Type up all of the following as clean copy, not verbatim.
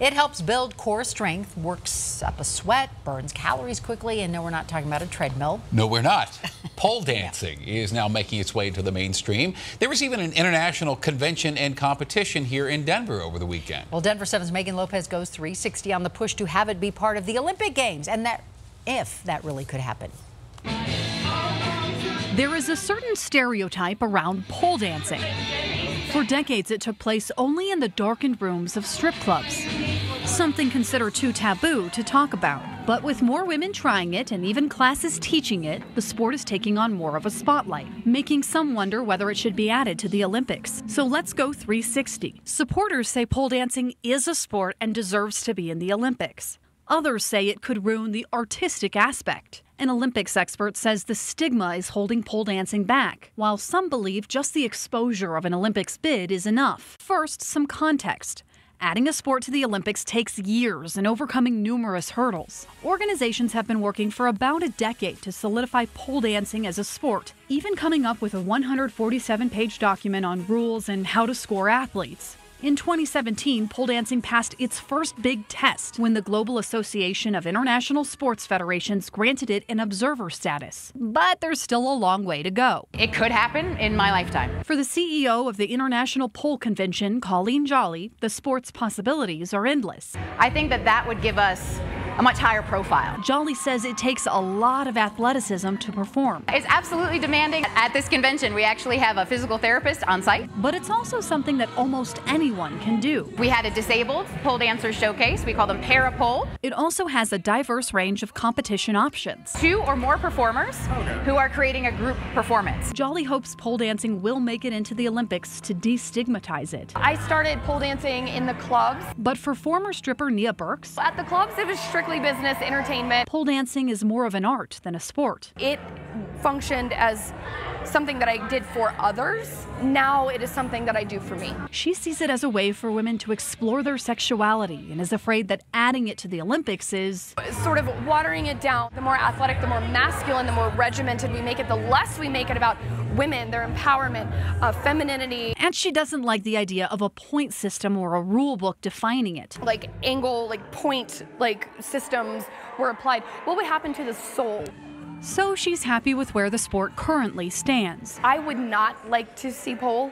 It helps build core strength, works up a sweat, burns calories quickly, and no, we're not talking about a treadmill. No, we're not. Pole dancing is now making its way to the mainstream. There was even an international convention and competition here in Denver over the weekend. Well, Denver 7's Megan Lopez goes 360 on the push to have it be part of the Olympic Games, and that if that really could happen. There is a certain stereotype around pole dancing. For decades, it took place only in the darkened rooms of strip clubs, something considered too taboo to talk about. But with more women trying it and even classes teaching it, the sport is taking on more of a spotlight, making some wonder whether it should be added to the Olympics. So let's go 360. Supporters say pole dancing is a sport and deserves to be in the Olympics. Others say it could ruin the artistic aspect. An Olympics expert says the stigma is holding pole dancing back, while some believe just the exposure of an Olympics bid is enough. First, some context. Adding a sport to the Olympics takes years and overcoming numerous hurdles. Organizations have been working for about a decade to solidify pole dancing as a sport, even coming up with a 147-page document on rules and how to score athletes. In 2017, pole dancing passed its first big test when the Global Association of International Sports Federations granted it an observer status. But there's still a long way to go. It could happen in my lifetime. For the CEO of the International Pole Convention, Colleen Jolly, the sport's possibilities are endless. I think that would give us a much higher profile. Jolly says it takes a lot of athleticism to perform. It's absolutely demanding. At this convention, we actually have a physical therapist on site. But it's also something that almost anyone can do. We had a disabled pole dancer showcase. We call them para-pole. It also has a diverse range of competition options. 2 or more performers who are creating a group performance. Jolly hopes pole dancing will make it into the Olympics to destigmatize it. I started pole dancing in the clubs. But for former stripper Nia Burks, At the clubs, it was strictly business, entertainment. Pole dancing is more of an art than a sport. It functioned as something that I did for others. Now it is something that I do for me. She sees it as a way for women to explore their sexuality and is afraid that adding it to the Olympics is sort of watering it down. The more athletic, the more masculine, the more regimented we make it, the less we make it about women, their empowerment, femininity. And she doesn't like the idea of a point system or a rule book defining it. Like angle, like point, like systems were applied. What would happen to the soul? So she's happy with where the sport currently stands. I would not like to see pole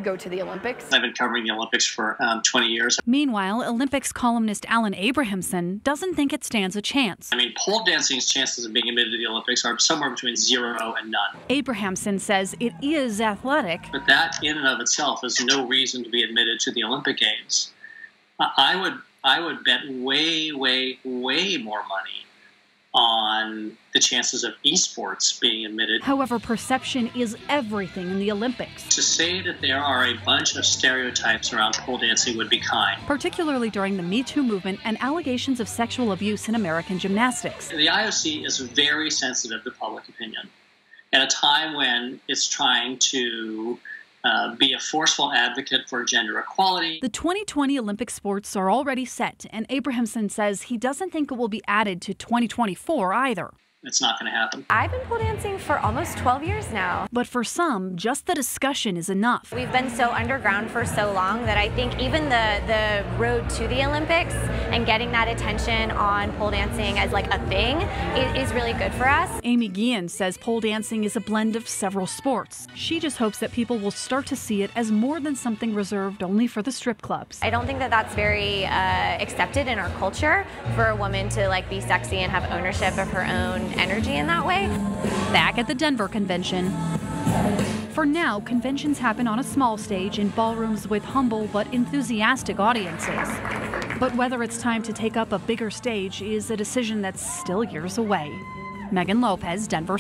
go to the Olympics. I've been covering the Olympics for 20 years. Meanwhile, Olympics columnist Alan Abrahamson doesn't think it stands a chance. I mean, pole dancing's chances of being admitted to the Olympics are somewhere between 0 and none. Abrahamson says it is athletic. But that in and of itself is no reason to be admitted to the Olympic Games. I would bet way, way, way more money on the chances of esports being admitted. However, perception is everything in the Olympics. To say that there are a bunch of stereotypes around pole dancing would be kind. Particularly during the Me Too movement and allegations of sexual abuse in American gymnastics. The IOC is very sensitive to public opinion at a time when it's trying to be a forceful advocate for gender equality. The 2020 Olympic sports are already set, and Abrahamson says he doesn't think it will be added to 2024 either. It's not going to happen. I've been pole dancing for almost 12 years now. But for some, just the discussion is enough. We've been so underground for so long that I think even the road to the Olympics and getting that attention on pole dancing as like a thing is really good for us. Amy Guillen says pole dancing is a blend of several sports. She just hopes that people will start to see it as more than something reserved only for the strip clubs. I don't think that that's very accepted in our culture for a woman to like be sexy and have ownership of her own energy in that way. Back at the Denver convention. For now, conventions happen on a small stage in ballrooms with humble but enthusiastic audiences. But whether it's time to take up a bigger stage is a decision that's still years away. Megan Lopez, Denver.